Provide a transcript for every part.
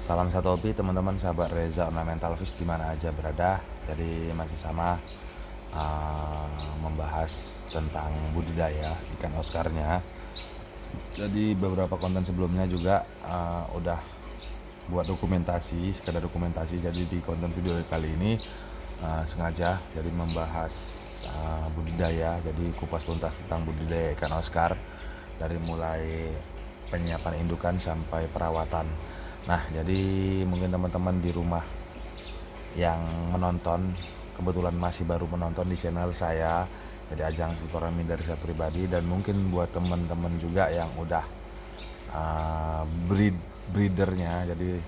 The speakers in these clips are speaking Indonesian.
Salam satu hobi teman-teman, sahabat Reza Ornamental Fish di mana aja berada. Jadi masih sama membahas tentang budidaya ikan Oscarnya. Jadi beberapa konten sebelumnya juga udah buat dokumentasi, sekedar dokumentasi. Jadi di konten video kali ini sengaja jadi membahas budidaya. Jadi kupas tuntas tentang budidaya ikan Oscar dari mulai penyiapan indukan sampai perawatan. Nah, jadi mungkin teman-teman di rumah yang menonton kebetulan masih baru menonton di channel saya, jadi ajang silaturahmi dari saya pribadi, dan mungkin buat teman-teman juga yang udah breedernya, jadi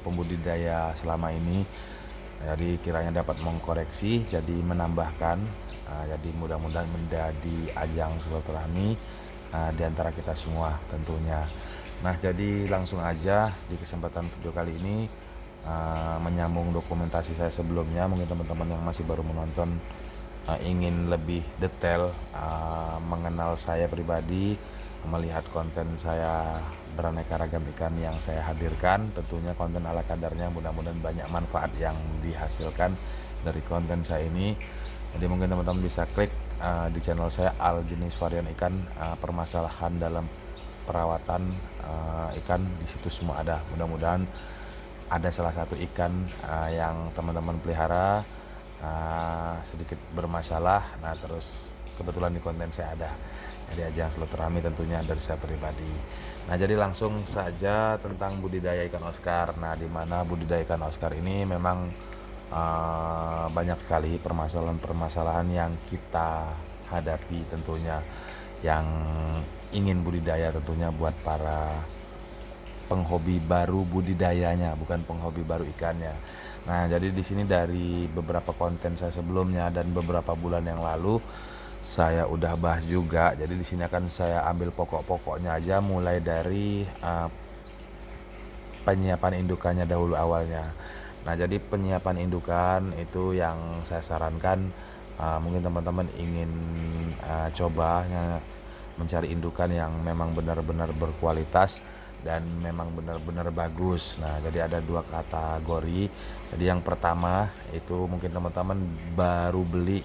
pembudidaya selama ini, jadi kiranya dapat mengkoreksi, jadi menambahkan, jadi mudah-mudahan menjadi ajang silaturahmi di antara kita semua tentunya. Nah, jadi langsung aja di kesempatan video kali ini menyambung dokumentasi saya sebelumnya. Mungkin teman-teman yang masih baru menonton ingin lebih detail mengenal saya pribadi, melihat konten saya beraneka ragam ikan yang saya hadirkan, tentunya konten ala kadarnya, mudah-mudahan banyak manfaat yang dihasilkan dari konten saya ini. Jadi mungkin teman-teman bisa klik di channel saya Al Jenis Varian Ikan, permasalahan dalam perawatan ikan, di situ semua ada. Mudah-mudahan ada salah satu ikan yang teman-teman pelihara sedikit bermasalah. Nah, terus kebetulan di konten saya ada, jadi ajang silaturahmi tentunya dari saya pribadi. Nah, jadi langsung saja tentang budidaya ikan Oscar. Nah, di mana budidaya ikan Oscar ini memang banyak sekali permasalahan-permasalahan yang kita hadapi tentunya, yang ingin budidaya, tentunya buat para penghobi baru budidayanya, bukan penghobi baru ikannya. Nah, jadi di sini dari beberapa konten saya sebelumnya dan beberapa bulan yang lalu saya udah bahas juga. Jadi di sini akan saya ambil pokok-pokoknya aja, mulai dari penyiapan indukannya dahulu awalnya. Nah, jadi penyiapan indukan itu yang saya sarankan, mungkin teman-teman ingin coba mencari indukan yang memang benar-benar berkualitas dan memang benar-benar bagus. Nah, jadi ada dua kategori. Jadi yang pertama itu mungkin teman-teman baru beli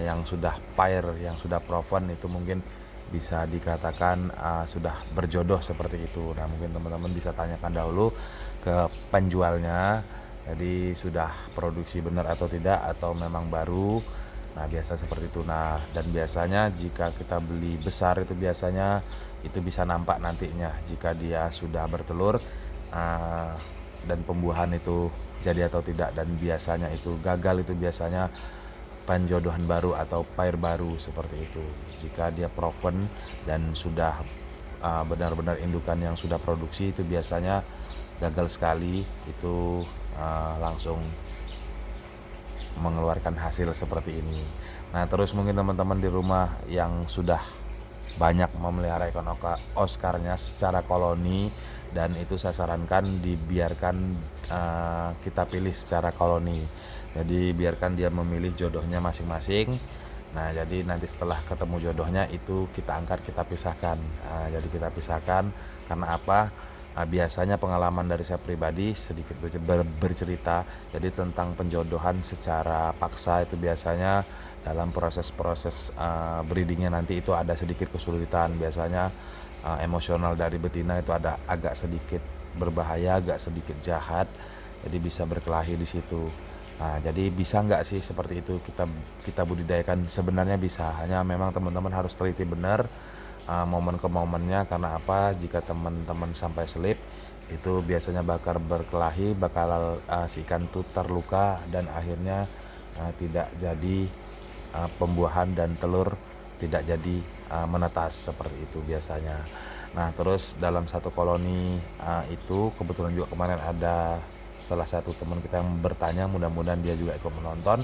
yang sudah pair, yang sudah proven, itu mungkin bisa dikatakan sudah berjodoh seperti itu. Nah, mungkin teman-teman bisa tanyakan dahulu ke penjualnya, jadi sudah produksi benar atau tidak, atau memang baru. Nah, biasa seperti itu. Nah, dan biasanya jika kita beli besar itu biasanya itu bisa nampak nantinya jika dia sudah bertelur dan pembuahan itu jadi atau tidak. Dan biasanya itu gagal, itu biasanya penjodohan baru atau pair baru seperti itu. Jika dia proven dan sudah benar-benar indukan yang sudah produksi, itu biasanya gagal sekali, itu langsung mengeluarkan hasil seperti ini. Nah, terus mungkin teman-teman di rumah yang sudah banyak memelihara ikan Oscarnya secara koloni, dan itu saya sarankan dibiarkan kita pilih secara koloni. Jadi biarkan dia memilih jodohnya masing-masing. Nah, jadi nanti setelah ketemu jodohnya itu kita angkat, kita pisahkan. Jadi kita pisahkan karena apa? Biasanya pengalaman dari saya pribadi sedikit bercerita, jadi tentang penjodohan secara paksa itu biasanya dalam proses-proses breedingnya nanti itu ada sedikit kesulitan. Biasanya emosional dari betina itu ada agak sedikit berbahaya, agak sedikit jahat, jadi bisa berkelahi di situ. Nah, jadi bisa nggak sih seperti itu kita budidayakan? Sebenarnya bisa, hanya memang teman-teman harus teliti benar momen ke momennya. Karena apa? Jika teman-teman sampai selip, itu biasanya bakal berkelahi, bakal si ikan itu terluka, dan akhirnya tidak jadi pembuahan, dan telur tidak jadi menetas seperti itu biasanya. Nah, terus dalam satu koloni itu kebetulan juga kemarin ada salah satu teman kita yang bertanya, mudah-mudahan dia juga ikut menonton.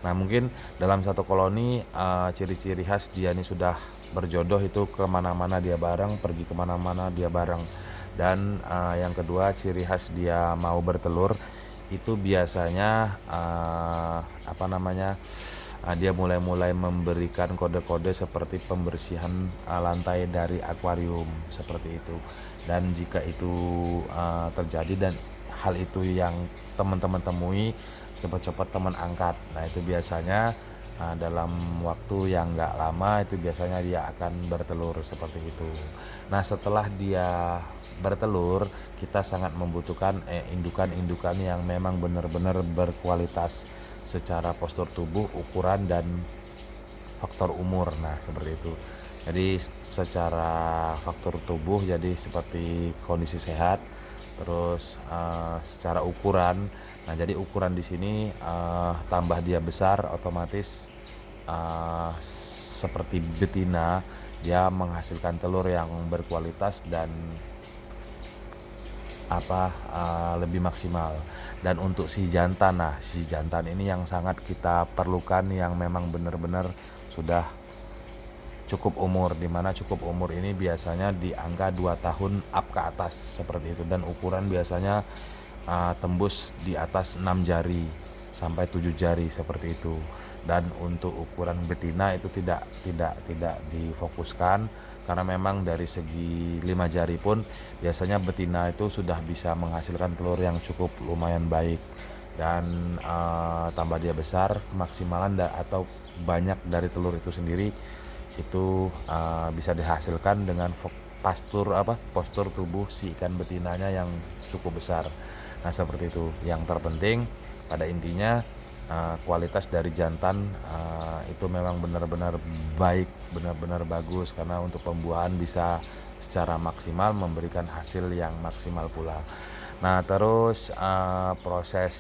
Nah, mungkin dalam satu koloni ciri-ciri khas dia ini sudah berjodoh itu kemana-mana dia bareng, pergi kemana-mana dia bareng. Dan yang kedua, ciri khas dia mau bertelur itu biasanya dia mulai memberikan kode-kode seperti pembersihan lantai dari akuarium seperti itu. Dan jika itu terjadi dan hal itu yang teman-teman temui, cepat-cepat teman angkat. Nah itu biasanya dalam waktu yang nggak lama itu biasanya dia akan bertelur seperti itu. Nah setelah dia bertelur, kita sangat membutuhkan indukan-indukan yang memang benar-benar berkualitas secara postur tubuh, ukuran, dan faktor umur. Nah seperti itu. Jadi secara faktor tubuh jadi seperti kondisi sehat, terus secara ukuran. Nah jadi ukuran di sini tambah dia besar, otomatis seperti betina, dia menghasilkan telur yang berkualitas dan lebih maksimal. Dan untuk si jantan, nah si jantan ini yang sangat kita perlukan, yang memang benar-benar sudah cukup umur, dimana cukup umur ini biasanya di angka 2 tahun up ke atas seperti itu, dan ukuran biasanya tembus di atas 6 jari sampai 7 jari seperti itu. Dan untuk ukuran betina itu tidak difokuskan, karena memang dari segi 5 jari pun biasanya betina itu sudah bisa menghasilkan telur yang cukup lumayan baik. Dan tambah dia besar, kemaksimalan atau banyak dari telur itu sendiri itu bisa dihasilkan dengan postur tubuh si ikan betinanya yang cukup besar. Nah seperti itu. Yang terpenting pada intinya kualitas dari jantan itu memang benar-benar baik, benar-benar bagus, karena untuk pembuahan bisa secara maksimal memberikan hasil yang maksimal pula. Nah terus proses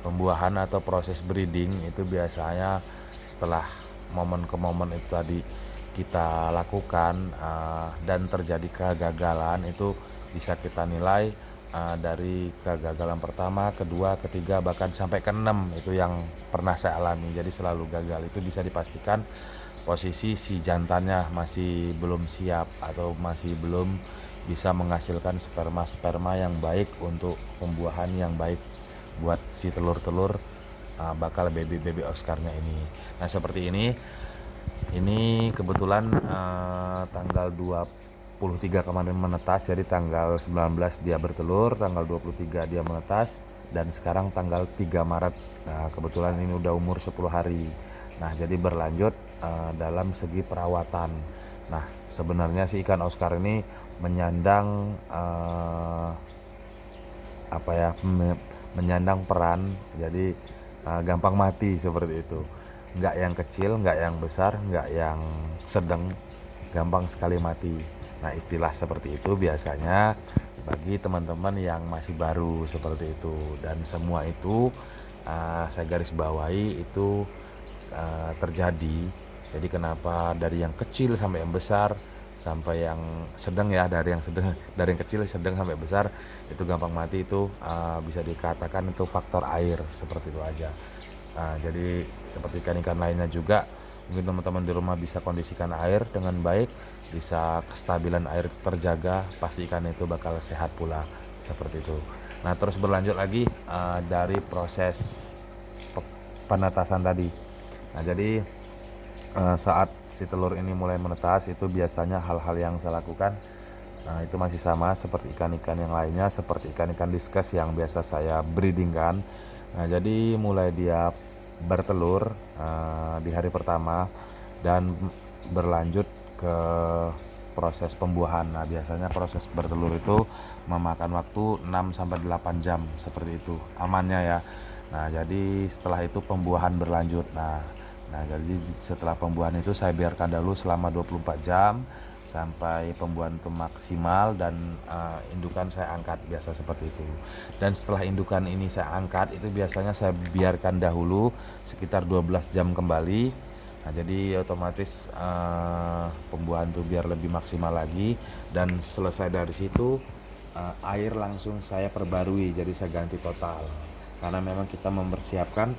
pembuahan atau proses breeding itu biasanya setelah momen ke momen itu tadi kita lakukan dan terjadi kegagalan, itu bisa kita nilai dari kegagalan pertama, kedua, ketiga, bahkan sampai ke-6 itu yang pernah saya alami. Jadi selalu gagal. Itu bisa dipastikan posisi si jantannya masih belum siap atau masih belum bisa menghasilkan sperma yang baik untuk pembuahan yang baik buat si telur-telur bakal baby Oscarnya ini. Nah seperti ini kebetulan tanggal 23 kemarin menetas, jadi tanggal 19 dia bertelur, tanggal 23 dia menetas, dan sekarang tanggal 3 Maret. Nah kebetulan ini udah umur 10 hari. Nah jadi berlanjut dalam segi perawatan. Nah sebenarnya si ikan Oscar ini menyandang menyandang peran, jadi gampang mati seperti itu. Nggak yang kecil, nggak yang besar, nggak yang sedang, gampang sekali mati. Nah istilah seperti itu biasanya bagi teman-teman yang masih baru seperti itu. Dan semua itu saya garis bawahi itu terjadi. Jadi kenapa dari yang kecil sampai yang besar, sampai yang sedang ya, dari yang kecil sedang sampai besar itu gampang mati, itu bisa dikatakan itu faktor air, seperti itu aja. Jadi seperti ikan-ikan lainnya juga, mungkin teman-teman di rumah bisa kondisikan air dengan baik, bisa kestabilan air terjaga, pasti ikan itu bakal sehat pula seperti itu. Nah terus berlanjut lagi dari proses penetasan tadi. Nah jadi saat si telur ini mulai menetas, itu biasanya hal-hal yang saya lakukan itu masih sama seperti ikan-ikan yang lainnya, seperti ikan-ikan diskus yang biasa saya breedingkan. Nah jadi mulai dia bertelur di hari pertama dan berlanjut ke proses pembuahan. Nah biasanya proses bertelur itu memakan waktu 6-8 jam seperti itu amannya ya. Nah jadi setelah itu pembuahan berlanjut. Nah jadi setelah pembuahan itu saya biarkan dulu selama 24 jam sampai pembuahan itu maksimal, dan indukan saya angkat biasa seperti itu. Dan setelah indukan ini saya angkat, itu biasanya saya biarkan dahulu sekitar 12 jam kembali. Nah jadi otomatis pembuahan itu biar lebih maksimal lagi, dan selesai dari situ air langsung saya perbarui, jadi saya ganti total, karena memang kita mempersiapkan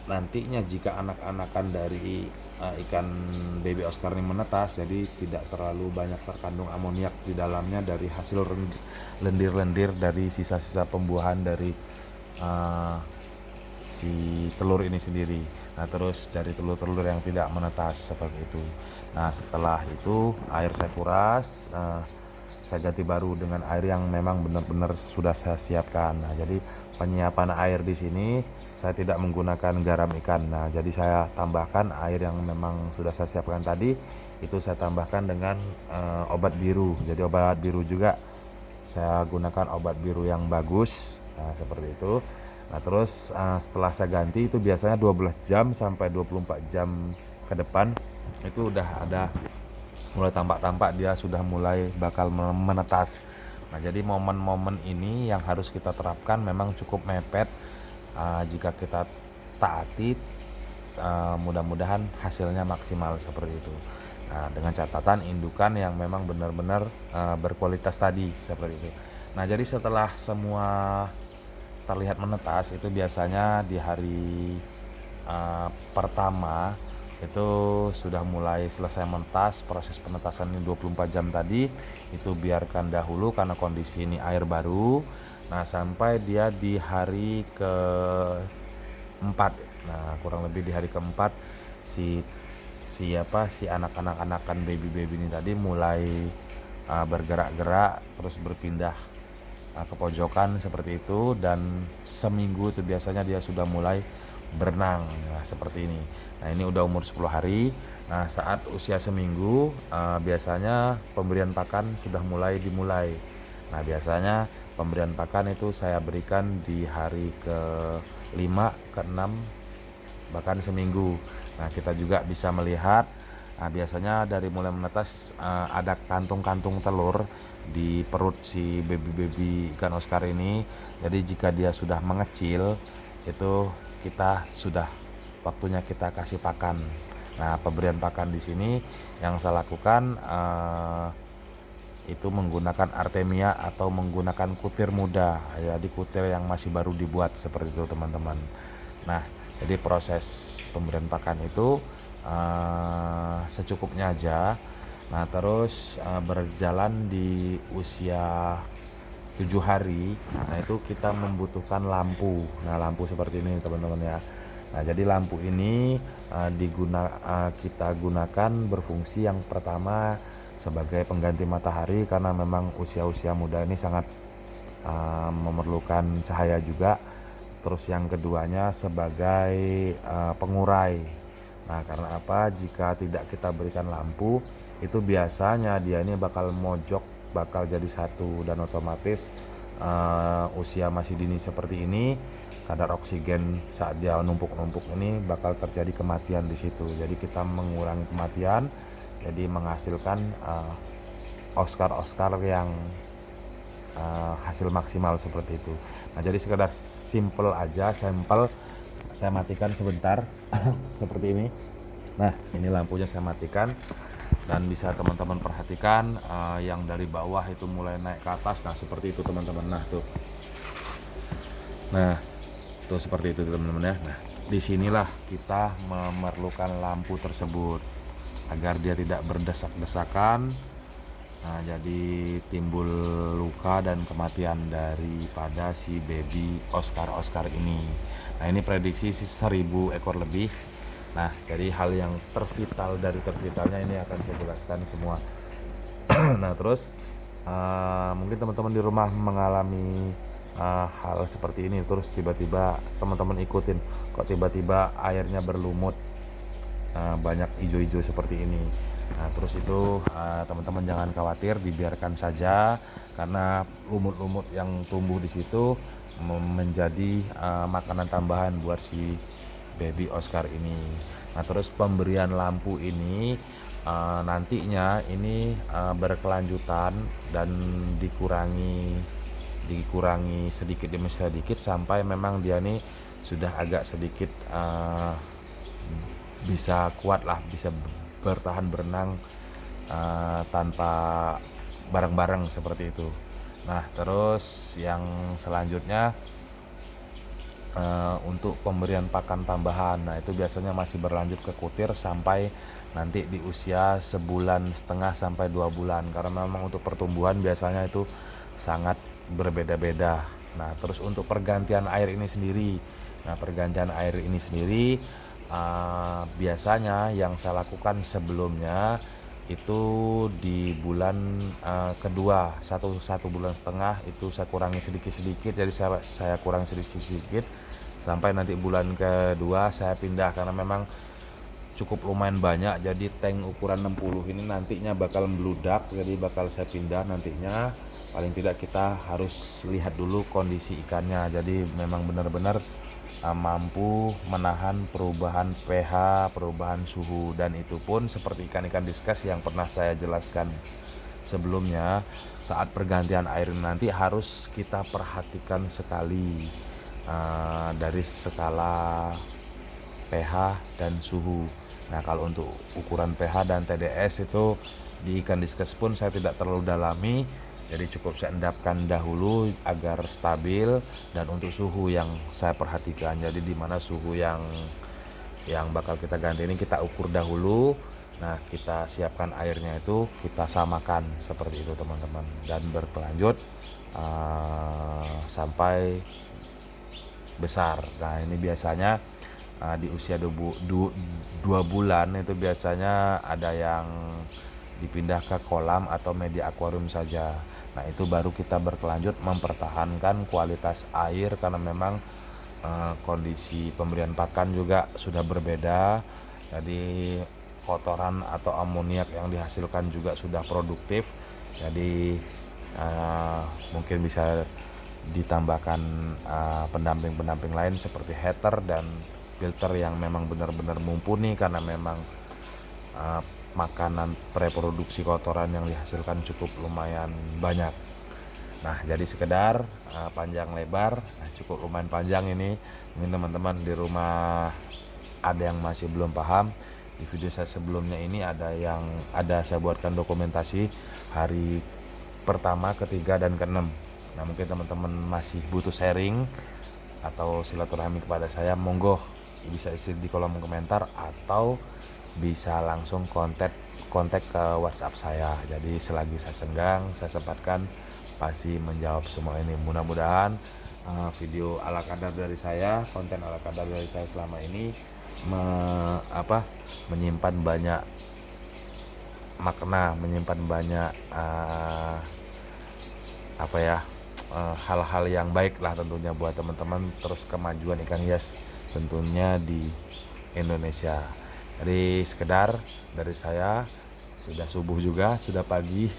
nantinya jika anak-anakan dari ikan baby Oscar ini menetas, jadi tidak terlalu banyak terkandung amoniak di dalamnya dari hasil lendir-lendir dari sisa-sisa pembuahan dari si telur ini sendiri. Nah terus dari telur-telur yang tidak menetas seperti itu. Nah setelah itu air saya kuras, saya ganti baru dengan air yang memang benar-benar sudah saya siapkan. Nah jadi penyiapan air di sini saya tidak menggunakan garam ikan. Nah jadi saya tambahkan air yang memang sudah saya siapkan tadi, itu saya tambahkan dengan obat biru. Jadi obat biru juga saya gunakan obat biru yang bagus. Nah seperti itu. Nah terus setelah saya ganti itu biasanya 12 jam sampai 24 jam ke depan itu udah ada mulai tampak-tampak dia sudah mulai bakal menetas. Nah jadi momen-momen ini yang harus kita terapkan memang cukup mepet. Jika kita taati, mudah-mudahan hasilnya maksimal seperti itu. Nah dengan catatan indukan yang memang benar-benar berkualitas tadi seperti itu. Nah jadi setelah semua terlihat menetas itu biasanya di hari pertama itu sudah mulai selesai menetas. Proses penetasan ini 24 jam tadi itu biarkan dahulu karena kondisi ini air baru. Nah sampai dia di hari keempat, nah kurang lebih di hari keempat si anak-anak anakan baby ini tadi mulai bergerak-gerak terus berpindah ke pojokan seperti itu, dan seminggu itu biasanya dia sudah mulai berenang. Nah seperti ini. Nah ini udah umur 10 hari. Nah saat usia seminggu biasanya pemberian pakan sudah dimulai. Nah biasanya pemberian pakan itu saya berikan di hari ke-5, ke-6, bahkan seminggu. Nah kita juga bisa melihat biasanya dari mulai menetas ada kantung-kantung telur di perut si baby ikan Oscar ini. Jadi jika dia sudah mengecil itu kita sudah waktunya kita kasih pakan. Nah pemberian pakan di sini yang saya lakukan itu menggunakan artemia atau menggunakan kutir muda, jadi kutir yang masih baru dibuat seperti itu teman-teman. Nah jadi proses pemberian pakan itu secukupnya aja. Nah terus berjalan di usia 7 hari. Nah itu kita membutuhkan lampu. Nah lampu seperti ini teman-teman ya. Nah jadi lampu ini kita gunakan berfungsi yang pertama sebagai pengganti matahari, karena memang usia-usia muda ini sangat memerlukan cahaya juga. Terus yang keduanya sebagai pengurai. Nah karena apa, jika tidak kita berikan lampu itu biasanya dia ini bakal mojok, bakal jadi satu, dan otomatis usia masih dini seperti ini kadar oksigen saat dia numpuk-numpuk ini bakal terjadi kematian di situ. Jadi kita mengurangi kematian, jadi menghasilkan Oscar yang hasil maksimal seperti itu. Nah jadi sekedar simple aja, sampel saya matikan sebentar seperti ini. Nah ini lampunya saya matikan, dan bisa teman-teman perhatikan yang dari bawah itu mulai naik ke atas. Nah seperti itu teman-teman. Nah tuh seperti itu teman-teman ya. Nah disinilah kita memerlukan lampu tersebut agar dia tidak berdesak-desakan. Nah jadi timbul luka dan kematian daripada si baby Oscar ini. Nah ini prediksi sih 1000 ekor lebih. Nah jadi hal yang tervitalnya ini akan saya jelaskan semua. Nah terus mungkin teman-teman di rumah mengalami hal seperti ini, terus tiba-tiba teman-teman ikutin kok tiba-tiba airnya berlumut, banyak hijau-hijau seperti ini. Nah terus itu teman-teman jangan khawatir, dibiarkan saja, karena lumut-lumut yang tumbuh di situ menjadi makanan tambahan buat si baby Oscar ini. Nah terus pemberian lampu ini nantinya ini berkelanjutan dan dikurangi sedikit demi sedikit sampai memang dia nih sudah agak sedikit bisa kuat lah, bisa bertahan berenang tanpa bareng-bareng seperti itu. Nah terus yang selanjutnya untuk pemberian pakan tambahan, nah itu biasanya masih berlanjut ke kutir sampai nanti di usia 1,5 bulan sampai 2 bulan, karena memang untuk pertumbuhan biasanya itu sangat berbeda-beda. Nah terus untuk pergantian air ini sendiri, Biasanya yang saya lakukan sebelumnya itu di bulan kedua, satu bulan setengah itu saya kurangi sedikit-sedikit, jadi saya kurangi sedikit-sedikit sampai nanti bulan kedua saya pindah, karena memang cukup lumayan banyak. Jadi tank ukuran 60 ini nantinya bakal meludak, jadi bakal saya pindah nantinya. Paling tidak kita harus lihat dulu kondisi ikannya, jadi memang benar-benar mampu menahan perubahan pH, perubahan suhu, dan itu pun seperti ikan-ikan diskus yang pernah saya jelaskan sebelumnya. Saat pergantian air nanti harus kita perhatikan sekali dari skala pH dan suhu. Nah, kalau untuk ukuran pH dan TDS itu di ikan diskus pun saya tidak terlalu dalami, jadi cukup saya endapkan dahulu agar stabil. Dan untuk suhu yang saya perhatikan, jadi di mana suhu yang bakal kita ganti ini kita ukur dahulu. Nah, kita siapkan airnya itu, kita samakan seperti itu teman-teman, dan berkelanjut sampai besar. Nah, ini biasanya di usia 2 bulan itu biasanya ada yang dipindah ke kolam atau media akuarium saja. Nah, itu baru kita berkelanjut mempertahankan kualitas air, karena memang kondisi pemberian pakan juga sudah berbeda. Jadi kotoran atau amoniak yang dihasilkan juga sudah produktif. Jadi mungkin bisa ditambahkan pendamping-pendamping lain seperti heater dan filter yang memang benar-benar mumpuni, karena memang makanan preproduksi kotoran yang dihasilkan cukup lumayan banyak. Nah, jadi sekedar panjang lebar, cukup lumayan panjang ini. Mungkin teman-teman di rumah ada yang masih belum paham. Di video saya sebelumnya ini ada saya buatkan dokumentasi hari pertama, ketiga, dan keenam. Nah, mungkin teman-teman masih butuh sharing atau silaturahmi kepada saya, monggo bisa isi di kolom komentar atau bisa langsung kontak ke WhatsApp saya. Jadi selagi saya senggang, saya sempatkan pasti menjawab semua ini. Mudah-mudahan video ala kadar dari saya, konten ala kadar dari saya selama ini menyimpan banyak makna, menyimpan banyak hal-hal yang baik lah tentunya buat teman-teman terus kemajuan ikan hias tentunya di Indonesia. Jadi sekedar dari saya, sudah subuh juga, sudah pagi.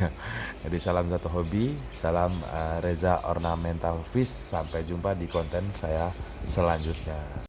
Jadi salam satu hobi, salam Reza Ornamental Fish. Sampai jumpa di konten saya selanjutnya.